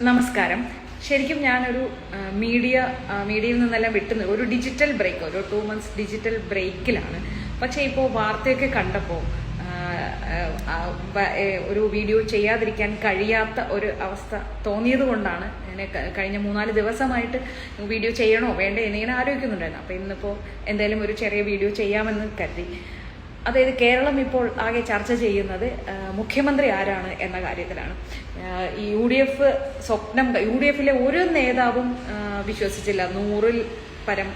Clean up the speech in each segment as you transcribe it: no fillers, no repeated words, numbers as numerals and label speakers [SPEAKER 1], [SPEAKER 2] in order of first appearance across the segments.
[SPEAKER 1] നമസ്കാരം. ശരിക്കും ഞാനൊരു മീഡിയയിൽ നിന്നെല്ലാം വിട്ടുന്ന ഒരു ഡിജിറ്റൽ ബ്രേക്ക്, ഒരു 2 months ഡിജിറ്റൽ ബ്രേക്കിലാണ്. പക്ഷേ ഇപ്പോൾ വാർത്തയൊക്കെ കണ്ടപ്പോൾ ഒരു വീഡിയോ ചെയ്യാതിരിക്കാൻ കഴിയാത്ത ഒരു അവസ്ഥ തോന്നിയത് കൊണ്ടാണ് ഞാൻ കഴിഞ്ഞ 3-4 ദിവസമായിട്ട് വീഡിയോ ചെയ്യണോ വേണ്ടേ എന്നിങ്ങനെ ആലോചിക്കുന്നുണ്ടായിരുന്നു. അപ്പോൾ ഇന്നിപ്പോൾ എന്തായാലും ഒരു ചെറിയ വീഡിയോ ചെയ്യാമെന്ന് കരുതി. അതായത് കേരളം ഇപ്പോൾ ആകെ ചർച്ച ചെയ്യുന്നത് മുഖ്യമന്ത്രി ആരാണ് എന്ന കാര്യത്തിലാണ്. ഈ യു ഡി എഫിലെ ഒരു നേതാവും വിശ്വസിച്ചില്ല 100-ൽ പരം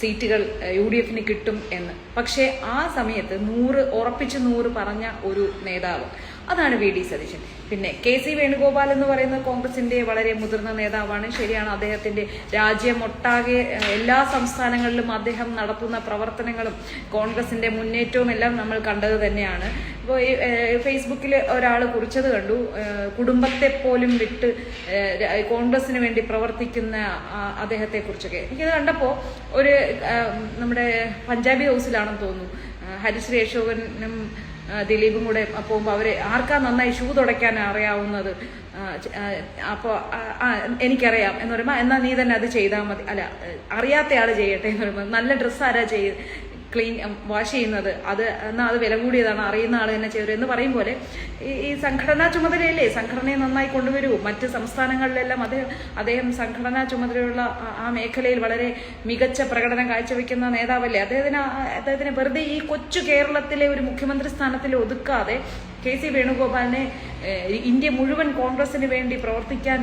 [SPEAKER 1] സീറ്റുകൾ യു ഡി എഫിന് കിട്ടും എന്ന്. പക്ഷേ ആ സമയത്ത് 100 പറഞ്ഞ ഒരു നേതാവ്, അതാണ് വി ഡി സതീശൻ. പിന്നെ കെ.സി. വേണുഗോപാൽ എന്ന് പറയുന്നത് കോൺഗ്രസിന്റെ വളരെ മുതിർന്ന നേതാവാണ്. ശരിയാണ്, അദ്ദേഹത്തിന്റെ രാജ്യമൊട്ടാകെ എല്ലാ സംസ്ഥാനങ്ങളിലും അദ്ദേഹം നടത്തുന്ന പ്രവർത്തനങ്ങളും കോൺഗ്രസിന്റെ മുന്നേറ്റവും എല്ലാം നമ്മൾ കണ്ടത് തന്നെയാണ്. ഇപ്പോൾ ഫേസ്ബുക്കിൽ ഒരാൾ കുറിച്ചത് കണ്ടു, കുടുംബത്തെ പോലും വിട്ട് കോൺഗ്രസിന് വേണ്ടി പ്രവർത്തിക്കുന്ന അദ്ദേഹത്തെ കുറിച്ചൊക്കെ. എനിക്കത് കണ്ടപ്പോൾ ഒരു നമ്മുടെ പഞ്ചാബി ഹൗസിലാണെന്ന് തോന്നുന്നു, ഹരിശ്രീ അശോകനും ദിലീപും കൂടെ പോകുമ്പോൾ അവരെ ആർക്കാ നന്നായി ഷൂ തുടയ്ക്കാൻ അറിയാവുന്നത്, അപ്പോൾ എനിക്കറിയാം എന്ന് പറയുമ്പോൾ എന്നാ നീ തന്നെ അത് ചെയ്താൽ മതി, അല്ല അറിയാത്ത ആള് ചെയ്യട്ടെ എന്ന് പറയുമ്പോൾ നല്ല ഡ്രസ്സ് ആരാ വാഷ് ചെയ്യുന്നത്, അത് എന്നാൽ അത് വില കൂടിയതാണ്, അറിയുന്ന ആൾ തന്നെ ചെയ്തു എന്ന് പറയും പോലെ ഈ സംഘടനാ ചുമതലയല്ലേ, സംഘടനയെ നന്നായി കൊണ്ടുവരൂ. മറ്റ് സംസ്ഥാനങ്ങളിലെല്ലാം അദ്ദേഹം സംഘടനാ ചുമതലയുള്ള ആ മേഖലയിൽ വളരെ മികച്ച പ്രകടനം കാഴ്ചവെക്കുന്ന നേതാവല്ലേ. അദ്ദേഹത്തിന് വെറുതെ ഈ കൊച്ചു കേരളത്തിലെ ഒരു മുഖ്യമന്ത്രി സ്ഥാനത്തിൽ ഒതുക്കാതെ കെ.സി. വേണുഗോപാലിനെ ഇന്ത്യ മുഴുവൻ കോൺഗ്രസിന് വേണ്ടി പ്രവർത്തിക്കാൻ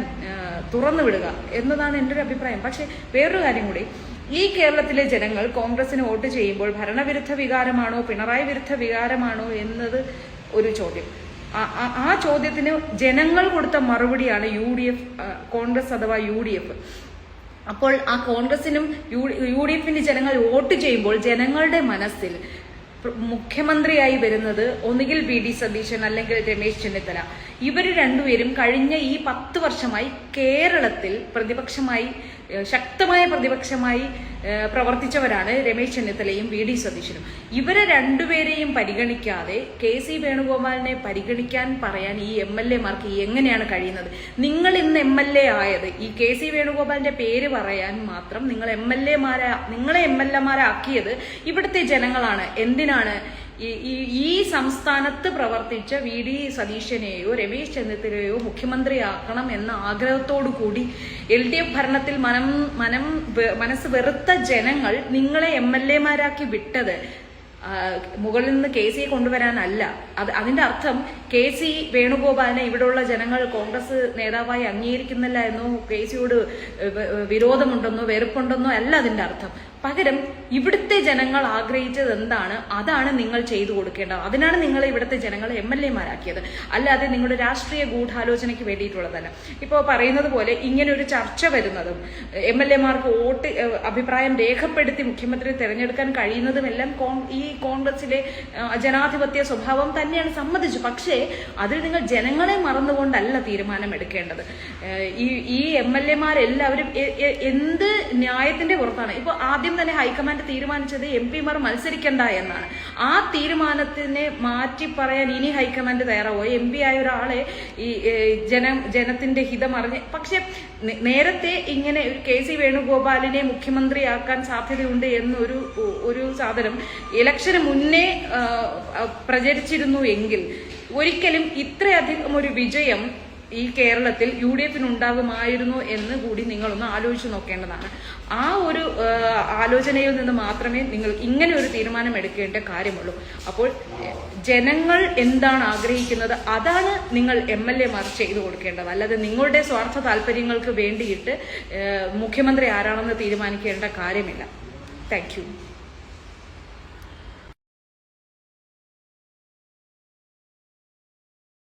[SPEAKER 1] തുറന്നു വിടുക എന്നതാണ് എൻ്റെ ഒരു അഭിപ്രായം. പക്ഷെ വേറൊരു കാര്യം കൂടി, ഈ കേരളത്തിലെ ജനങ്ങൾ കോൺഗ്രസിന് വോട്ട് ചെയ്യുമ്പോൾ ഭരണവിരുദ്ധ വികാരമാണോ പിണറായി വിരുദ്ധ വികാരമാണോ എന്നത് ഒരു ചോദ്യം. ആ ചോദ്യത്തിന് ജനങ്ങൾ കൊടുത്ത മറുപടിയാണ് കോൺഗ്രസ് അഥവാ UDF. അപ്പോൾ ആ കോൺഗ്രസിനും UDFിന് ജനങ്ങൾ വോട്ട് ചെയ്യുമ്പോൾ ജനങ്ങളുടെ മനസ്സിൽ മുഖ്യമന്ത്രിയായി വരുന്നത് ഒന്നുകിൽ വി ഡി സതീശൻ അല്ലെങ്കിൽ രമേശ് ചെന്നിത്തല. ഇവര് രണ്ടുപേരും കഴിഞ്ഞ ഈ 10 വർഷമായി കേരളത്തിൽ ശക്തമായ പ്രതിപക്ഷമായി പ്രവർത്തിച്ചവരാണ് രമേശ് ചെന്നിത്തലയും വി ഡി സതീശനും. ഇവരെ രണ്ടുപേരെയും പരിഗണിക്കാതെ കെ.സി. വേണുഗോപാലിനെ പരിഗണിക്കാൻ പറയാൻ ഈ MLA-മാർക്ക് എങ്ങനെയാണ് കഴിയുന്നത്? നിങ്ങൾ ഇന്ന് MLA ആയത് ഈ കെ.സി. വേണുഗോപാലിന്റെ പേര് പറയാൻ മാത്രം നിങ്ങളെ MLA-മാരാക്കിയത് ഇവിടുത്തെ ജനങ്ങളാണ്. എന്തിനാണ്? ഈ സംസ്ഥാനത്ത് പ്രവർത്തിച്ച വി ഡി സതീശനെയോ രമേശ് ചെന്നിത്തലയോ മുഖ്യമന്ത്രിയാക്കണം എന്ന ആഗ്രഹത്തോടു കൂടി LDF ഭരണത്തിൽ മനസ്സ് വെറുത്ത ജനങ്ങൾ നിങ്ങളെ MLA-മാരാക്കി വിട്ടത് മുകളിൽ നിന്ന് കെ.സിയെ കൊണ്ടുവരാനല്ല. അതിന്റെ അർത്ഥം കെ.സി. വേണുഗോപാലിനെ ഇവിടെയുള്ള ജനങ്ങൾ കോൺഗ്രസ് നേതാവായി അംഗീകരിക്കുന്നില്ല എന്നോ കെ.സിയോട് വിരോധമുണ്ടെന്നോ വെറുപ്പുണ്ടെന്നോ അല്ല അതിന്റെ അർത്ഥം. പകരം ഇവിടുത്തെ ജനങ്ങൾ ആഗ്രഹിച്ചത് എന്താണ് അതാണ് നിങ്ങൾ ചെയ്തു കൊടുക്കേണ്ടത്. അതിനാണ് നിങ്ങൾ ഇവിടുത്തെ ജനങ്ങളെ MLA-മാരാക്കിയത്, അല്ലാതെ നിങ്ങളുടെ രാഷ്ട്രീയ ഗൂഢാലോചനയ്ക്ക് വേണ്ടിയിട്ടുള്ളതല്ല. ഇപ്പോൾ പറയുന്നത് പോലെ ഇങ്ങനെ ഒരു ചർച്ച വരുന്നതും MLA-മാർക്ക് അഭിപ്രായം രേഖപ്പെടുത്തി മുഖ്യമന്ത്രിയെ തെരഞ്ഞെടുക്കാൻ കഴിയുന്നതുമെല്ലാം ഈ കോൺഗ്രസിലെ ജനാധിപത്യ സ്വഭാവം തന്നെയാണ്, സമ്മതിച്ചു. പക്ഷേ അതിൽ നിങ്ങൾ ജനങ്ങളെ മറന്നുകൊണ്ടല്ല തീരുമാനം എടുക്കേണ്ടത്. ഈ MLA-മാരെല്ലാവരും എന്ത് ന്യായത്തിന്റെ പുറത്താണ്? ഇപ്പൊ ആദ്യം തന്നെ ഹൈക്കമാൻഡ് തീരുമാനിച്ചത് MP-മാർ മത്സരിക്കണ്ട എന്നാണ്. ആ തീരുമാനത്തിനെ മാറ്റി പറയാൻ ഇനി ഹൈക്കമാൻഡ് തയ്യാറാവോ? MP ആയ ഒരാളെ ഈ ജനത്തിന്റെ ഹിതം അറിഞ്ഞ്, പക്ഷെ നേരത്തെ ഇങ്ങനെ ഒരു കെ.സി. വേണുഗോപാലിനെ മുഖ്യമന്ത്രിയാക്കാൻ സാധ്യതയുണ്ട് എന്നൊരു സാധനം ഇലക്ഷന് മുന്നേ പ്രചരിച്ചിരുന്നു എങ്കിൽ ഒരിക്കലും ഇത്രയധികം ഒരു വിജയം ഈ കേരളത്തിൽ UDF-നുണ്ടാകുമായിരുന്നു എന്ന് കൂടി നിങ്ങളൊന്ന് ആലോചിച്ച് നോക്കേണ്ടതാണ്. ആ ഒരു ആലോചനയിൽ നിന്ന് മാത്രമേ നിങ്ങൾ ഇങ്ങനെ ഒരു തീരുമാനം എടുക്കേണ്ട കാര്യമുള്ളൂ. അപ്പോൾ ജനങ്ങൾ എന്താണ് ആഗ്രഹിക്കുന്നത് അതാണ് നിങ്ങൾ MLA-മാർ ചെയ്തു കൊടുക്കേണ്ടത്, അല്ലാതെ നിങ്ങളുടെ സ്വാർത്ഥ താല്പര്യങ്ങൾക്ക് വേണ്ടിയിട്ട് മുഖ്യമന്ത്രി ആരാണെന്ന് തീരുമാനിക്കേണ്ട കാര്യമില്ല. Thank you.